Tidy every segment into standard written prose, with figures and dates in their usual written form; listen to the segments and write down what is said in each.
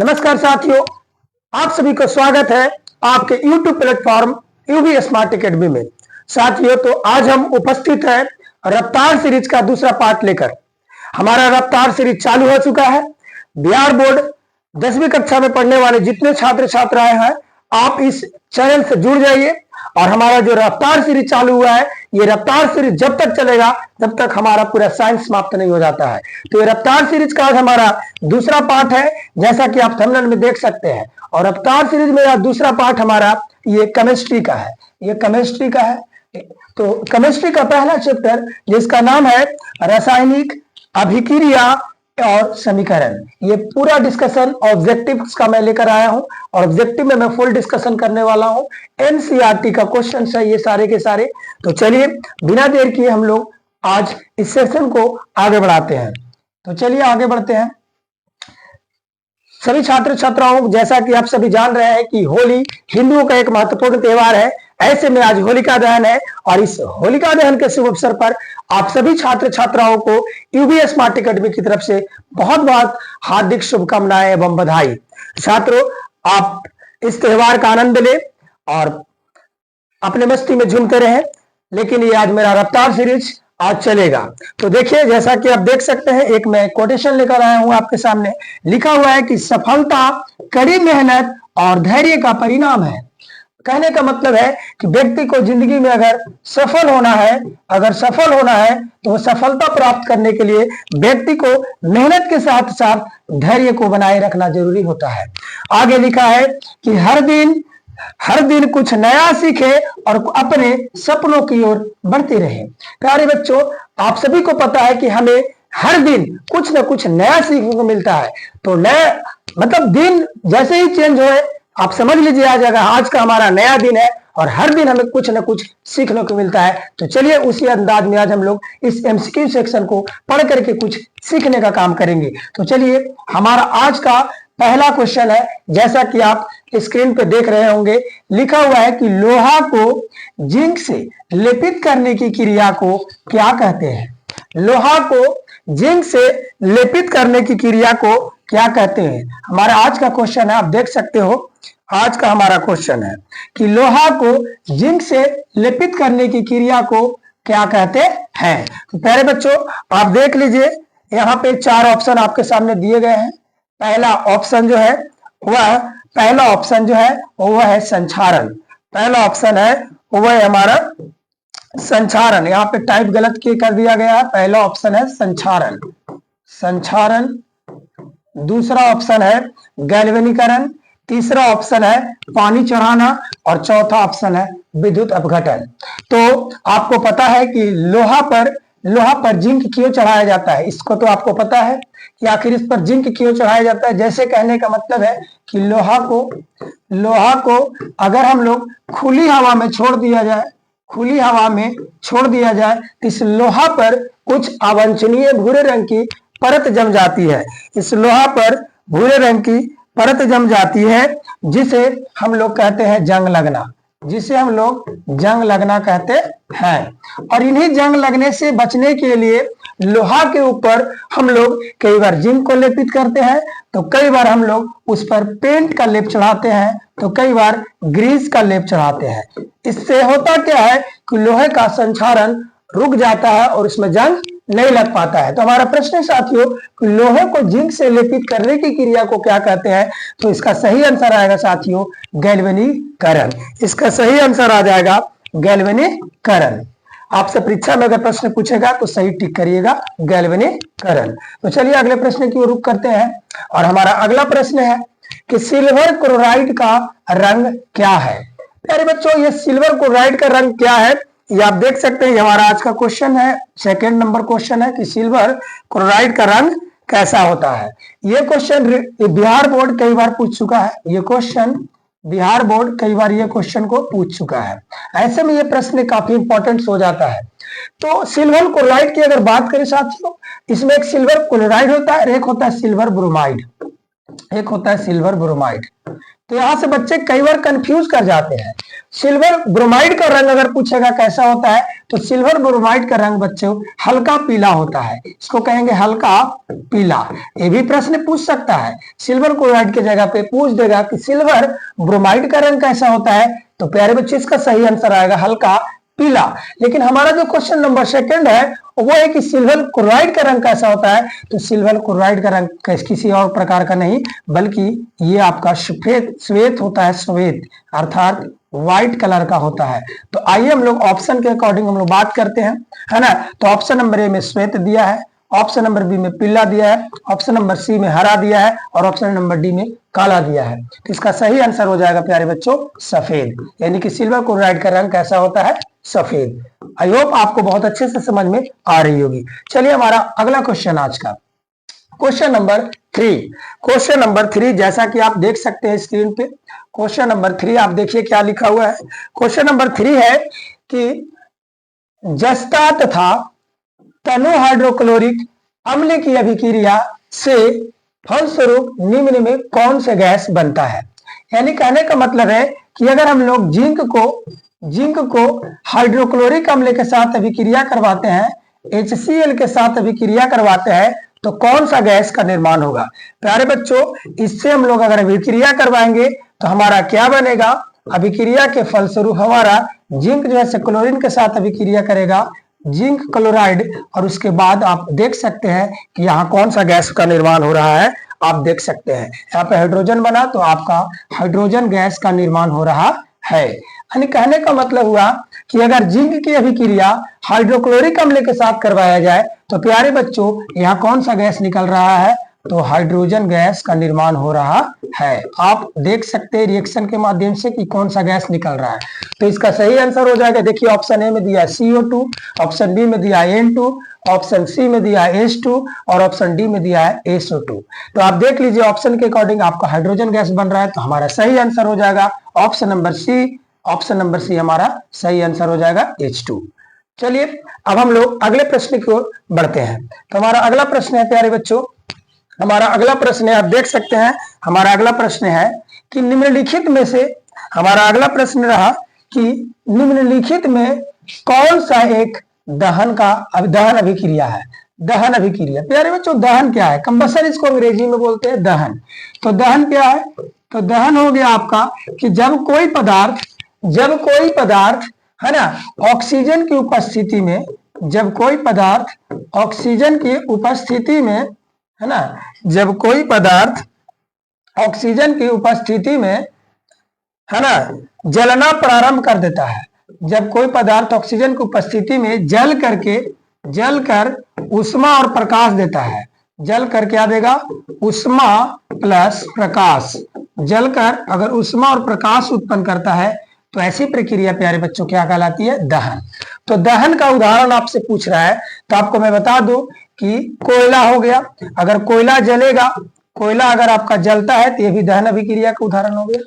नमस्कार साथियों, आप सभी को स्वागत है आपके YouTube platform UB smart academy में। साथियों, तो आज हम उपस्थित हैं रफ्तार सीरीज का दूसरा पार्ट लेकर। हमारा रफ्तार सीरीज चालू हो चुका है। बिहार बोर्ड 10वीं कक्षा में पढ़ने वाले जितने छात्र छात्राएं हैं, आप इस चैनल से जुड़ जाइए। और हमारा जो रफ्तार सीरीज चालू हुआ है, ये रफ्तार सीरीज जब तक चलेगा तब तक हमारा पूरा साइंस समाप्त नहीं हो जाता है। तो ये रफ्तार सीरीज का आज हमारा दूसरा पार्ट है, जैसा कि आप थंबनेल में देख सकते हैं। और रफ्तार सीरीज में दूसरा पार्ट हमारा ये केमिस्ट्री का है। ये केमिस्ट्री का है। तो केमिस्ट्री का पहला चैप्टर जिसका नाम है रासायनिक अभिक्रिया और समीकरण, ये पूरा डिस्कशन ऑब्जेक्टिव्स का मैं लेकर आया हूं। और ऑब्जेक्टिव में मैं फुल डिस्कशन करने वाला हूं। एनसीईआरटी का क्वेश्चन है ये सारे के सारे। तो चलिए बिना देर किए हम लोग आज इस सेशन को आगे बढ़ाते हैं। तो चलिए आगे बढ़ते हैं। सभी छात्र छात्राओं, जैसा कि आप सभी जान रहे हैं कि होली हिंदुओं का एक महत्वपूर्ण त्योहार है। ऐसे में आज होलिका दहन है और इस होलिका दहन के शुभ अवसर पर आप सभी छात्र छात्राओं को यूबी स्मार्ट एकेडमी की तरफ से बहुत बहुत हार्दिक शुभकामनाएं एवं बधाई। छात्रों, आप इस त्योहार का आनंद लें और अपने मस्ती में झूमते रहें। लेकिन ये आज मेरा रफ्तार सीरीज आज चलेगा। तो देखिए, जैसा कि आप देख सकते हैं, एक मैं कोटेशन लेकर आया हूं आपके सामने। लिखा हुआ है कि सफलता कड़ी मेहनत और धैर्य का परिणाम है। कहने का मतलब है कि व्यक्ति को जिंदगी में अगर सफल होना है तो सफलता प्राप्त करने के लिए व्यक्ति को मेहनत के साथ साथ धैर्य को बनाए रखना जरूरी होता है। आगे लिखा है कि हर दिन कुछ नया सीखे और अपने सपनों की ओर बढ़ते रहे। प्यारे बच्चों, आप सभी को पता है कि हमें हर दिन कुछ न कुछ नया सीखने को मिलता है। तो नया मतलब दिन जैसे ही चेंज होए, आप समझ लीजिए आज का हमारा नया दिन है और हर दिन हमें कुछ न कुछ सीखने को मिलता है। तो चलिए उसी अंदाज में आज हम लोग इस एमसीक्यू सेक्शन को पढ़ करके कुछ सीखने का काम करेंगे। तो चलिए, हमारा आज का पहला क्वेश्चन है, जैसा कि आप स्क्रीन पे देख रहे होंगे। लिखा हुआ है कि लोहा को जिंक से लेपित करने की क्रिया को क्या कहते हैं? लोहा को जिंक से लेपित करने की क्रिया को क्या कहते हैं? हमारा आज का क्वेश्चन है, आप देख सकते हो। आज का हमारा क्वेश्चन है कि लोहा को जिंक से लेपित करने की क्रिया को क्या कहते हैं? तो प्यारे बच्चों, आप देख लीजिए, यहाँ पे 4 ऑप्शन आपके सामने दिए गए हैं। पहला ऑप्शन जो है वह है संक्षारण। पहला ऑप्शन है वह है हमारा संक्षारण। यहाँ पे टाइप गलत कर दिया गया है। पहला ऑप्शन है संक्षारण। दूसरा ऑप्शन है गैल्वेनीकरण। तीसरा ऑप्शन है पानी चढ़ाना और चौथा ऑप्शन है विद्युत अपघटन। तो आपको पता है कि लोहा पर जिंक क्यों चढ़ाया जाता है? इसको तो आपको पता है कि आखिर इस पर जिंक क्यों चढ़ाया जाता है। जैसे कहने का मतलब है कि लोहा को अगर हम लोग खुली हवा में छोड़ दिया जाए तो इस लोहा पर कुछ अवांछनीय भूरे रंग की परत जम जाती है। इस लोहा पर भूरे रंग की परत जम जाती है, जिसे हम लोग कहते हैं जंग लगना कहते हैं। और इन्हीं जंग लगने से बचने के लिए लोहा के ऊपर हम लोग कई बार जिंक को लेपित करते हैं, तो कई बार हम लोग उस पर पेंट का लेप चढ़ाते हैं, तो कई बार ग्रीस का लेप चढ़ाते हैं। इससे होता क्या है कि लोहे का संक्षारण रुक जाता है और उसमें जंग नहीं लग पाता है। तो हमारा प्रश्न है साथियों, लोहे को जिंक से लेपित करने की क्रिया को क्या कहते हैं? तो इसका सही आंसर आएगा साथियों गैल्वेनीकरण। इसका सही आंसर आ जाएगा गैल्वेनीकरण। आपसे परीक्षा में अगर प्रश्न पूछेगा तो सही टिक करिएगा, गैल्वेनीकरण। तो चलिए अगले प्रश्न की ओर रुख करते हैं। और हमारा अगला प्रश्न है कि सिल्वर क्लोराइड का रंग क्या है? प्यारे बच्चों, ये सिल्वर क्लोराइड का रंग क्या है, ये आप देख सकते हैं। हमारा आज का क्वेश्चन है, सेकंड नंबर क्वेश्चन है कि सिल्वर क्लोराइड का रंग कैसा होता है। ये क्वेश्चन बिहार बोर्ड कई बार पूछ चुका है। बिहार बोर्ड कई बार ये क्वेश्चन को पूछ चुका है। ऐसे में ये प्रश्न काफी इंपॉर्टेंट हो जाता है। तो सिल्वर क्लोराइड की अगर बात करें साथियों, इसमें एक सिल्वर क्लोराइड होता है, एक होता है सिल्वर ब्रोमाइड। तो यहाँ से बच्चे कई बार कंफ्यूज कर जाते हैं। सिल्वर ब्रोमाइड का रंग अगर पूछेगा कैसा होता है, तो सिल्वर ब्रोमाइड का रंग बच्चों हल्का पीला होता है, इसको कहेंगे हल्का पीला। ये भी प्रश्न पूछ सकता है, सिल्वर क्लोराइड की जगह पे पूछ देगा कि सिल्वर ब्रोमाइड का रंग कैसा होता है, तो प्यारे बच्चे इसका सही आंसर आएगा हल्का पीला। लेकिन हमारा जो क्वेश्चन नंबर सेकंड है वो है कि सिल्वर क्लोराइड का रंग कैसा होता है, तो सिल्वर क्लोराइड का रंग किसी और प्रकार का नहीं बल्कि ये आपका सफेद श्वेत होता है, श्वेत अर्थात व्हाइट कलर का होता है। तो आइए हम लोग ऑप्शन के अकॉर्डिंग हम लोग बात करते हैं, है ना। तो ऑप्शन नंबर ए में श्वेत दिया है, ऑप्शन नंबर बी में पीला दिया है, ऑप्शन नंबर सी में हरा दिया है और ऑप्शन नंबर डी में काला दिया है। तो इसका सही आंसर हो जाएगा प्यारे बच्चों सफेद, यानी कि सिल्वर क्लोराइड का रंग कैसा होता है, सफेद। आई होप आपको बहुत अच्छे से समझ में आ रही होगी। चलिए हमारा अगला क्वेश्चन आज का क्वेश्चन नंबर 3। क्वेश्चन नंबर 3 जैसा कि आप देख सकते हैं स्क्रीन पे, क्वेश्चन नंबर 3 आप देखिए क्या लिखा हुआ है। क्वेश्चन नंबर 3 है कि जस्ता तथा तनु हाइड्रोक्लोरिक अम्ल की अभिक्रिया से फलस्वरूप निम्न में कौन से गैस बनता है। यानी कहने का मतलब है कि अगर हम लोग जिंक को हाइड्रोक्लोरिक अम्ल के साथ अभिक्रिया करवाते हैं, HCl के साथ अभिक्रिया करवाते हैं, तो कौन सा गैस का निर्माण होगा। प्यारे बच्चों इससे हम लोग अगर अभिक्रिया करवाएंगे तो हमारा क्या बनेगा, अभिक्रिया के फलस्वरूप हमारा जिंक जो है क्लोरीन के साथ अभिक्रिया करेगा, जिंक क्लोराइड, और उसके बाद आप देख सकते हैं कि यहाँ कौन सा गैस का निर्माण हो रहा है। आप देख सकते हैं यहाँ पे हाइड्रोजन बना तो आपका हाइड्रोजन गैस का निर्माण हो रहा है। यानी कहने का मतलब हुआ कि अगर जिंक की अभिक्रिया हाइड्रोक्लोरिक अम्ल के साथ करवाया जाए तो प्यारे बच्चों यहाँ कौन सा गैस निकल रहा है, तो हाइड्रोजन गैस का निर्माण हो रहा है। आप देख सकते हैं रिएक्शन के माध्यम से कि कौन सा गैस निकल रहा है। तो इसका सही आंसर हो जाएगा, देखिए ऑप्शन ए में दिया है CO2, ऑप्शन बी में दिया है N2, ऑप्शन सी में दिया है H2 और ऑप्शन डी में दिया है SO2। तो आप देख लीजिए ऑप्शन के अकॉर्डिंग आपका हाइड्रोजन गैस बन रहा है, तो हमारा सही आंसर हो जाएगा option number C. Option number C हमारा सही आंसर हो जाएगा H2। चलिए अब हम लोग अगले प्रश्न की ओर बढ़ते हैं। तो हमारा अगला प्रश्न है प्यारे बच्चों, हमारा अगला प्रश्न है, आप देख सकते हैं हमारा अगला प्रश्न है कि निम्नलिखित में से, हमारा अगला प्रश्न रहा कि निम्नलिखित में कौन सा एक दहन अभिक्रिया है। दहन अभिक्रिया प्यारे बच्चों, दहन क्या है, कंबशन इसको अंग्रेजी में बोलते हैं दहन। तो दहन क्या है, तो दहन हो गया आपका कि जब कोई पदार्थ है ना ऑक्सीजन की उपस्थिति में, जब कोई पदार्थ ऑक्सीजन की उपस्थिति में, है ना, जब कोई पदार्थ ऑक्सीजन की उपस्थिति में, है ना, जलना प्रारंभ कर देता है। जब कोई पदार्थ ऑक्सीजन की उपस्थिति में जलकर उष्मा और प्रकाश देता है, जलकर क्या देगा, उष्मा प्लस प्रकाश, जलकर अगर उष्मा और प्रकाश उत्पन्न करता है तो ऐसी प्रक्रिया प्यारे बच्चों क्या कहलाती है, दहन। तो दहन का उदाहरण आपसे पूछ रहा है तो आपको मैं बता दूं कि कोयला हो गया, अगर कोयला जलेगा, कोयला अगर आपका जलता है तो ये भी दहन अभिक्रिया का उदाहरण हो गया।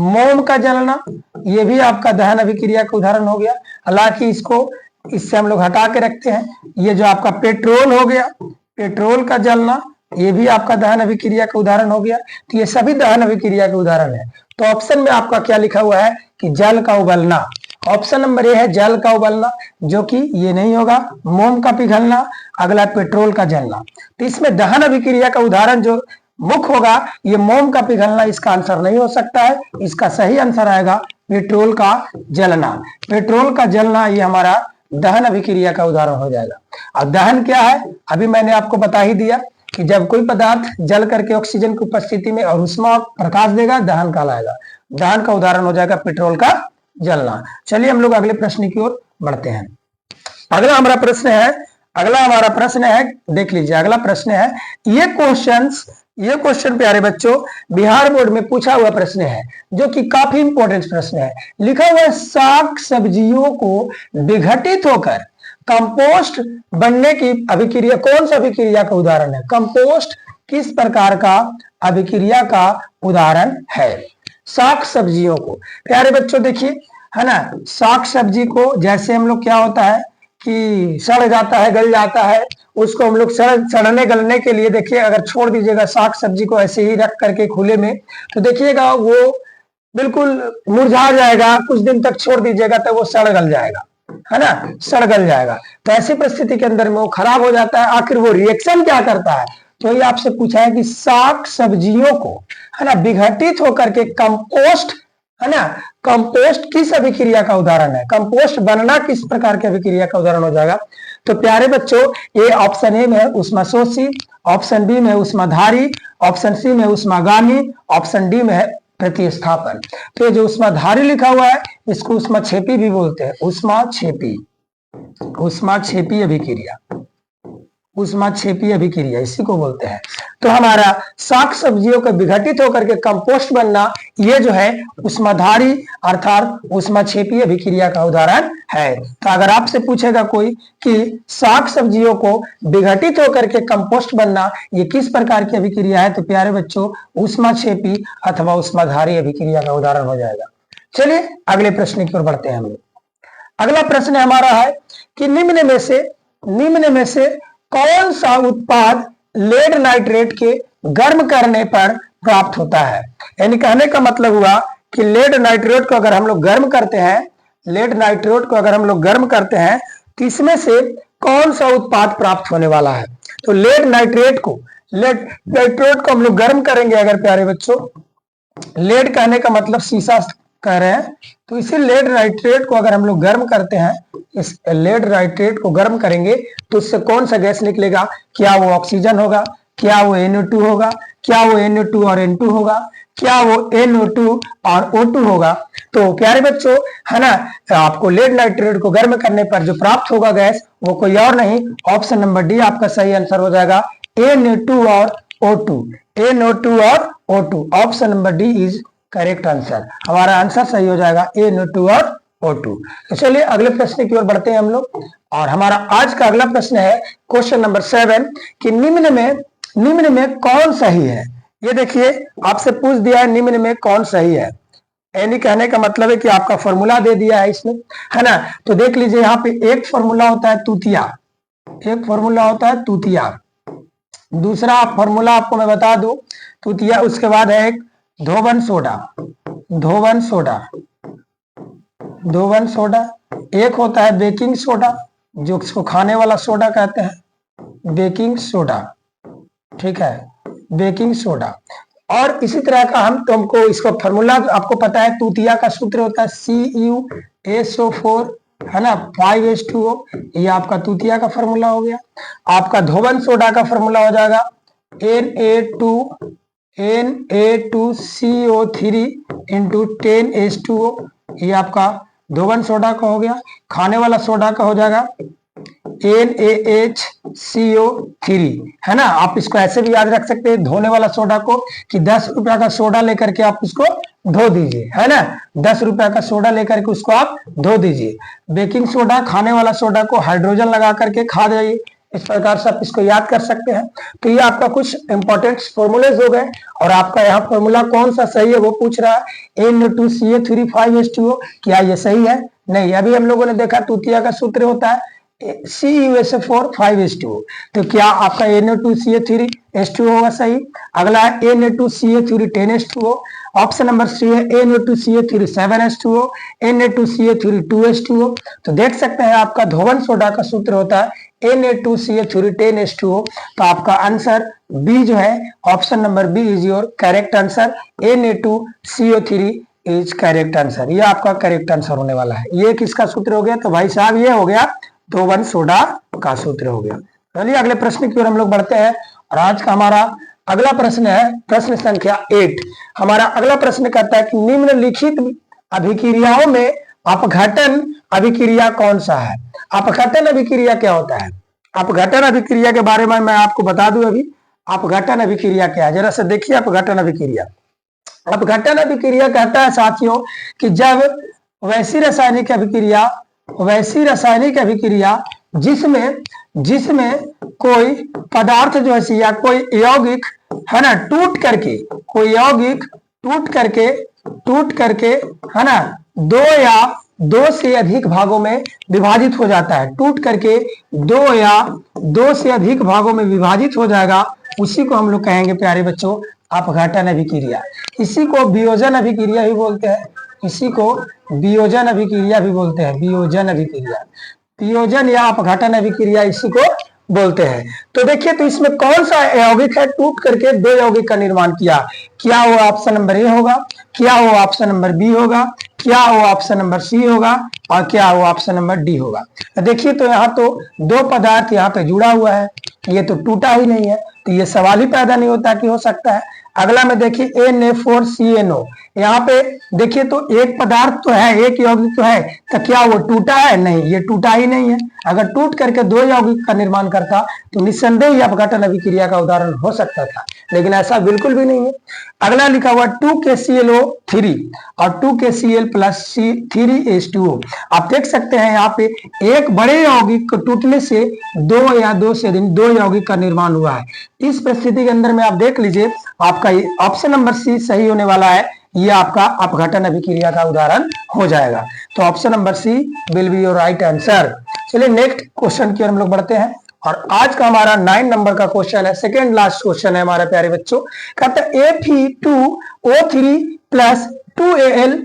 मोम का जलना ये भी आपका दहन अभिक्रिया का उदाहरण हो गया, हालांकि इससे हम लोग हटा के रखते हैं। ये जो आपका पेट्रोल हो गया, पेट्रोल का जलना ये भी आपका दहन अभिक्रिया का उदाहरण हो गया। तो ये सभी दहन अभिक्रिया के उदाहरण है। तो ऑप्शन में आपका क्या लिखा हुआ है कि जल का उबलना, ऑप्शन नंबर ए है जल का उबलना, जो कि ये नहीं होगा। मोम का पिघलना, अगला पेट्रोल का जलना। तो इसमें दहन अभिक्रिया का उदाहरण जो मुख्य होगा ये मोम का पिघलना, इसका आंसर नहीं हो सकता है। इसका सही आंसर आएगा पेट्रोल का जलना। पेट्रोल का जलना ये हमारा दहन अभिक्रिया का उदाहरण हो जाएगा। अब दहन क्या है अभी मैंने आपको बता ही दिया कि जब कोई पदार्थ जल करके ऑक्सीजन की उपस्थिति में और उष्मा और प्रकाश देगा, दहन कहलाएगा। दहन का उदाहरण हो जाएगा पेट्रोल का जलना। चलिए हम लोग अगले प्रश्न की ओर बढ़ते हैं। अगला हमारा प्रश्न है, देख लीजिए अगला प्रश्न है, ये क्वेश्चन प्यारे बच्चों बिहार बोर्ड में पूछा हुआ प्रश्न है, जो कि काफी इंपॉर्टेंट प्रश्न है। लिखा हुआ है साग सब्जियों को विघटित होकर कंपोस्ट बनने की अभिक्रिया कौन सा अभिक्रिया का उदाहरण है। कंपोस्ट किस प्रकार का अभिक्रिया का उदाहरण है। साग सब्जियों को प्यारे बच्चों देखिए, है ना, साग सब्जी को जैसे हम लोग क्या होता है कि सड़ जाता है, गल जाता है, उसको हम लोग सड़ने गलने के लिए देखिए अगर छोड़ दीजिएगा साग सब्जी को ऐसे ही रख करके खुले में, तो देखिएगा वो बिल्कुल मुरझा जाएगा, कुछ दिन तक छोड़ दीजिएगा तो वो सड़ गल जाएगा, है ना, सड़ गल जाएगा। तो ऐसी परिस्थिति के अंदर में वो खराब हो जाता है। आखिर वो रिएक्शन क्या करता है, तो ये आपसे पूछा है कि साग सब्जियों को, है ना, विघटित होकर के कंपोस्ट, है ना, कंपोस्ट किस अभिक्रिया का उदाहरण है, कंपोस्ट बनना किस प्रकार की अभिक्रिया का उदाहरण हो जाएगा। तो प्यारे बच्चों, ये ऑप्शन ए में है ऊष्माशोषी, ऑप्शन बी में ऊष्माधारी, ऑप्शन सी में ऊष्मागामी, ऑप्शन डी में है प्रतिस्थापन। तो ये जो ऊष्माधारी लिखा हुआ है इसको ऊष्माक्षेपी भी बोलते हैं, ऊष्माक्षेपी, ऊष्माक्षेपी अभिक्रिया, ऊष्माक्षेपी अभिक्रिया इसी को बोलते हैं। तो हमारा साग सब्जियों का विघटित होकर के कंपोस्ट बनना, ये जो है ऊष्माधारी अर्थात ऊष्माक्षेपी अभिक्रिया का उदाहरण है। तो अगर आपसे पूछेगा कोई कि साग सब्जियों को विघटित होकर के कंपोस्ट बनना ये किस प्रकार की अभिक्रिया है, तो प्यारे बच्चों ऊष्माक्षेपी अथवा ऊष्माधारी अभिक्रिया का उदाहरण हो जाएगा। चलिए अगले प्रश्न की ओर बढ़ते हैं हम लोग। अगला प्रश्न हमारा है कि निम्न में से कौन सा उत्पाद लेड नाइट्रेट के गर्म करने पर प्राप्त होता है। यानी कहने का मतलब हुआ कि लेड नाइट्रेट को अगर हम लोग गर्म करते हैं, लेड नाइट्रेट को अगर हम लोग गर्म करते हैं तो इसमें से कौन सा उत्पाद प्राप्त होने वाला है। तो लेड नाइट्रेट को हम लोग गर्म करेंगे अगर प्यारे बच्चों, लेड कहने का मतलब शीशा कह रहे हैं, तो इसी लेड नाइट्रेट को अगर हम लोग गर्म करते हैं, इस लेड नाइट्रेट को गर्म करेंगे तो उससे कौन सा गैस निकलेगा, क्या वो ऑक्सीजन होगा, क्या वो NO2 होगा, क्या वो NO2 और N2 होगा, क्या वो NO2 और O2 होगा। तो प्यारे बच्चों, है ना, आपको लेड नाइट्रेट को गर्म करने पर जो प्राप्त होगा गैस वो कोई और नहीं, ऑप्शन नंबर डी आपका सही आंसर हो जाएगा, NO2 और O2, NO2 और O2, option number D is correct answer. हमारा आंसर सही हो जाएगा NO2 और O2। तो चलिए अगले प्रश्न की ओर बढ़ते हैं हम लोग, और हमारा आज का अगला प्रश्न है क्वेश्चन नंबर 7 कि निम्न में कौन सही है। ये देखिए आपसे पूछ दिया है निम्न में कौन सही है, यानी कहने का मतलब है कि आपका फॉर्मूला दे दिया है इसमें, है ना। तो देख लीजिए यहाँ पे एक फॉर्मूला होता है तूतिया, एक फॉर्मूला होता है तूतिया, दूसरा फॉर्मूला आपको मैं बता दूं तूतिया, उसके बाद है एक धोवन सोडा, धोवन सोडा, धोवन सोडा, एक होता है बेकिंग सोडा जो इसको खाने वाला सोडा कहते हैं, बेकिंग सोडा, ठीक है, बेकिंग सोडा। और इसी तरह का हमको इसको फॉर्मूला आपको पता है, तूतिया का सूत्र होता है CuSO4, है ना, 5H2O, ये आपका तूतिया का फॉर्मूला हो गया। आपका धोवन सोडा का फॉर्मूला हो जाएगा Na2CO3 इंटू 10H2O, ये आपका धोवन सोडा का हो गया। खाने वाला सोडा का हो जाएगा NaHCO3, है ना। आप इसको ऐसे भी याद रख सकते हैं धोने वाला सोडा को कि 10 रुपया का सोडा लेकर के आप उसको धो दीजिए, है ना, 10 रुपया का सोडा लेकर के उसको आप धो दीजिए। बेकिंग सोडा खाने वाला सोडा को हाइड्रोजन लगा करके खा जाइए, इस प्रकार से आप इसको याद कर सकते हैं। तो ये आपका कुछ इंपॉर्टेंट फॉर्मूलेज हो गए, और आपका यहाँ फॉर्मूला कौन सा सही है वो पूछ रहा है, Na2CO3 5H2O, क्या ये सही है? नहीं, अभी हम लोगों ने देखा तूतिया का सूत्र होता है CuSO4 5H2O, तो क्या आपका Na2CO3H2O होगा सही। अगला है Na2CO3 10H2O, ऑप्शन नंबर सी है Na2CO3 7H2O, Na2CO3 2H2O। तो देख सकते हैं आपका धोवन सोडा का सूत्र होता है Na2CO3 10H2O, तो आपका आंसर बी जो है option number B is your correct answer, Na2CO3 is correct answer, ये आपका करेक्ट आंसर होने वाला है। ये किसका सूत्र हो गया, तो भाई साहब ये हो गया धोवन सोडा का सूत्र हो गया। चलिए अगले प्रश्न की ओर हम लोग बढ़ते हैं, और आज का हमारा अगला प्रश्न है प्रश्न संख्या 8। हमारा अगला प्रश्न कहता है कि निम्नलिखित अभिक्रियाओं में अपघटन अभिक्रिया कौन सा है। अपघटन अभिक्रिया क्या होता है, अपघटन अभिक्रिया के बारे में मैं आपको बता दूं अभी। अपघटन अभिक्रिया क्या है, जरा से देखिए अपघटन अभिक्रिया। अपघटन अभिक्रिया कहता है साथियों कि जब वैसी रासायनिक अभिक्रिया जिसमें कोई पदार्थ जो है या कोई यौगिक, है ना, टूट करके है ना दो से अधिक भागों में विभाजित हो जाता है, टूट करके दो से अधिक भागों में विभाजित हो जाएगा, उसी को हम लोग कहेंगे प्यारे बच्चों अपघटन अभिक्रिया। इसी को वियोजन अभिक्रिया भी बोलते हैं, इसी को वियोजन अभिक्रिया भी बोलते हैं, वियोजन अभिक्रिया, वियोजन या अपघटन अभिक्रिया इसी को बोलते हैं। तो देखिए, तो इसमें कौन सा यौगिक है टूट करके दो यौगिक का निर्माण किया? क्या वो ऑप्शन नंबर ए होगा, क्या वो ऑप्शन नंबर बी होगा, क्या वो ऑप्शन नंबर सी होगा, और क्या वो ऑप्शन नंबर डी होगा? तो देखिए, तो यहाँ तो दो पदार्थ यहाँ पे जुड़ा हुआ है, ये तो टूटा ही नहीं है, तो ये सवाल ही पैदा नहीं होता कि हो सकता है। अगला में देखिए Na4CNO, यहाँ पे देखिए तो एक पदार्थ तो है, एक यौगिक तो है, तो क्या वो टूटा है? नहीं, ये टूटा ही नहीं है। अगर टूट करके दो यौगिक का निर्माण करता तो निस्संदेह ही अपघटन अभिक्रिया का उदाहरण हो सकता था, लेकिन ऐसा बिल्कुल भी नहीं है। अगला लिखा हुआ 2KClO3 और 2KCl+3H2O। आप देख सकते हैं यहाँ पे एक बड़े यौगिक को टूटने से दो या दो से अधिक दो यौगिक का निर्माण हुआ है। इस परिस्थिति के अंदर में आप देख लीजिए, आपका ऑप्शन नंबर सी सही होने वाला है, ये आपका अपघटन अभिक्रिया का उदाहरण हो जाएगा। तो option number C will be your right answer. चलिए नेक्स्ट क्वेश्चन की ओर हम लोग बढ़ते हैं, और आज का हमारा 9 नंबर का क्वेश्चन है, सेकेंड लास्ट क्वेश्चन है हमारे प्यारे बच्चों। कहते हैं Fe2O3+2Al,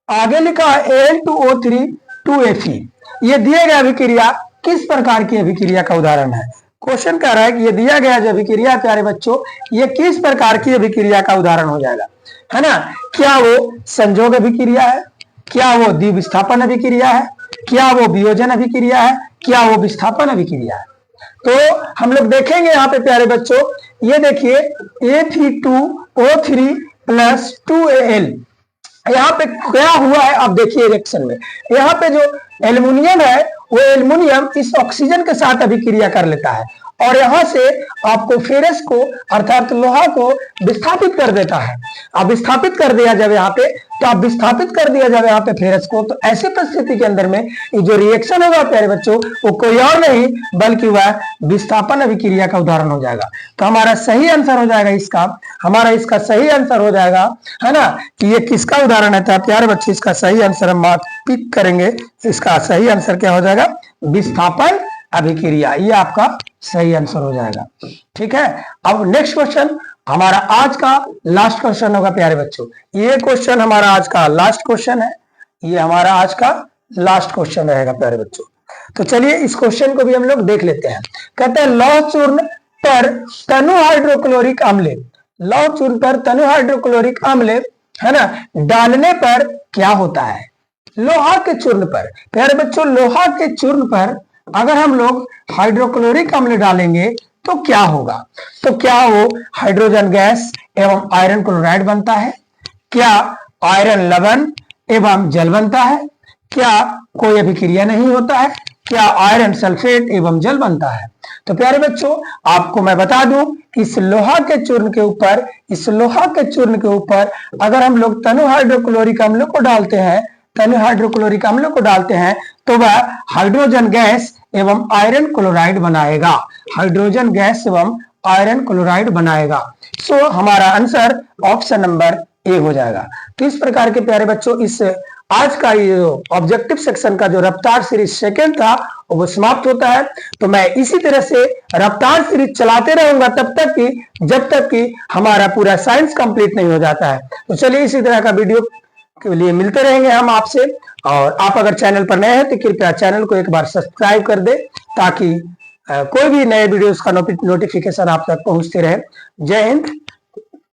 आगे लिखा है Al2O3 2Fe, ये दिए गए अभिक्रिया किस प्रकार की अभिक्रिया का उदाहरण है? क्वेश्चन कह रहा है कि ये दिया गया जो अभिक्रिया प्यारे बच्चों, ये किस प्रकार की अभिक्रिया का उदाहरण हो जाएगा, है ना? क्या वो संजोग अभिक्रिया है, क्या वो द्विविस्थापन अभिक्रिया है, क्या वो वियोजन अभिक्रिया है, क्या वो विस्थापन अभिक्रिया है? तो हम लोग देखेंगे यहाँ पे प्यारे बच्चों, ये देखिए Fe2O3+2Al, यहाँ पे क्या हुआ है आप देखिए रिएक्शन में, यहाँ पे जो एल्युमिनियम है वो एल्युमिनियम इस ऑक्सीजन के साथ अभिक्रिया कर लेता है, और यहाँ से आपको फेरस को अर्थात लोहा को विस्थापित कर देता है। अब विस्थापित कर दिया जब यहाँ पे, तो आप विस्थापित कर दिया जब यहाँ पे फेरस को, तो ऐसी परिस्थिति के अंदर में जो रिएक्शन होगा प्यारे बच्चों, वो कोई और नहीं बल्कि वह विस्थापन अभिक्रिया का उदाहरण हो जाएगा। तो हमारा सही आंसर हो जाएगा इसका, हमारा इसका सही आंसर हो जाएगा, है ना, कि ये किसका उदाहरण है? प्यारे बच्चे, इसका सही आंसर हम पिक करेंगे, इसका सही आंसर क्या हो जाएगा? विस्थापन अभिक्रिया, ये आपका सही आंसर हो जाएगा। ठीक है, अब नेक्स्ट क्वेश्चन हमारा आज का लास्ट क्वेश्चन होगा प्यारे बच्चों। ये क्वेश्चन हमारा आज का लास्ट क्वेश्चन है, ये हमारा आज का लास्ट क्वेश्चन रहेगा प्यारे बच्चों। तो चलिए इस क्वेश्चन को भी हम लोग देख लेते हैं। कहते हैं लौह चूर्ण पर तनु हाइड्रोक्लोरिक अम्ल, लौह चूर्ण पर तनु हाइड्रोक्लोरिक अम्ल, है ना, डालने पर क्या होता है? लोहा के चूर्ण पर प्यारे बच्चों, लोहा के चूर्ण पर अगर हम लोग हाइड्रोक्लोरिक अम्ल डालेंगे तो क्या होगा? तो क्या वो हाइड्रोजन गैस एवं आयरन क्लोराइड बनता है? क्या आयरन लवण एवं जल बनता है? क्या कोई अभिक्रिया नहीं होता है? क्या आयरन सल्फेट एवं जल बनता है? तो प्यारे बच्चों, आपको मैं बता दूं कि इस लोहा के चूर्ण के ऊपर, इस लोहा के चूर्ण के ऊपर अगर हम लोग तनु हाइड्रोक्लोरिक अम्ल को डालते हैं, तनु हाइड्रोक्लोरिक अम्ल को डालते हैं, तो वह हाइड्रोजन गैस एवं आयरन क्लोराइड बनाएगा, हाइड्रोजन गैस एवं आयरन क्लोराइड बनाएगा। सो हमारा आंसर ऑप्शन नंबर ए हो जाएगा। तो इस प्रकार के प्यारे बच्चों, इस आज का ये ऑब्जेक्टिव सेक्शन का जो रफ्तार सीरीज सेकंड था वो समाप्त होता है। तो मैं इसी तरह से रफ्तार सीरीज चलाते रहूंगा तब तक कि जब तक कि हमारा पूरा साइंस कंप्लीट नहीं हो जाता है। तो चलिए इसी तरह का वीडियो के लिए मिलते रहेंगे हम आपसे, और आप अगर चैनल पर नए हैं तो कृपया चैनल को एक बार सब्सक्राइब कर दे, ताकि कोई भी नए वीडियोस का नोटिफिकेशन आप तक पहुंचते रहे। जय हिंद,